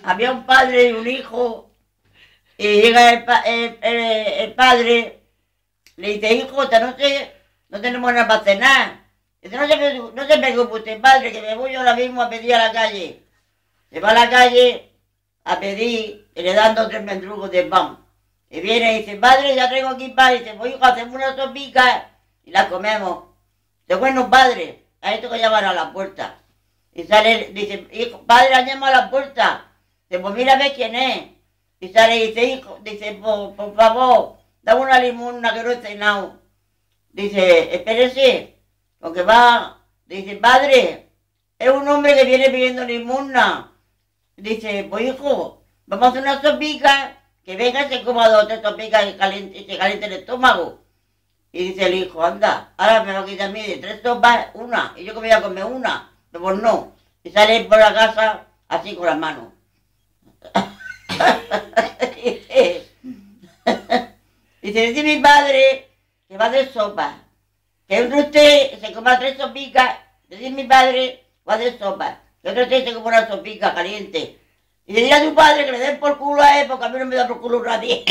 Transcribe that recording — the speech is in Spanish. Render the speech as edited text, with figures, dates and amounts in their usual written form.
Había un padre y un hijo, y llega el padre, le dice, hijo, esta noche no tenemos nada para cenar. Dice, no se preocupe usted, padre, que me voy yo ahora mismo a pedir a la calle. Se va a la calle a pedir y le dan 2 o 3 mendrugos de pan. Y viene y dice, padre, ya traigo aquí pan. Y dice, pues hijo, hacemos una sopica y la comemos. Dice, bueno, padre, a esto que llamar a la puerta. Y sale, dice, hijo, padre, la llama a la puerta. Dice, pues mira, ve quién es. Y sale y dice, hijo, dice, por favor, dame una limosna que no he cenado. Dice, espérese, lo que va. Dice, padre, es un hombre que viene pidiendo limosna. Dice, pues hijo, vamos a hacer una sopica, que venga y se coma 2 o 3 sopicas y se caliente el estómago. Y dice el hijo, anda, ahora me va a quitar a mí de 3 sopas, una, y yo que me voy a comer una. Pero pues no. Y sale por la casa así con las manos. Dice mi padre que va a hacer sopa. Que otro usted se coma 3 sopicas. Dice mi padre va a hacer sopa. Que otro usted se coma una sopica caliente. Y le dirá a tu padre que le den por culo a él, porque a mí no me da por culo nadie.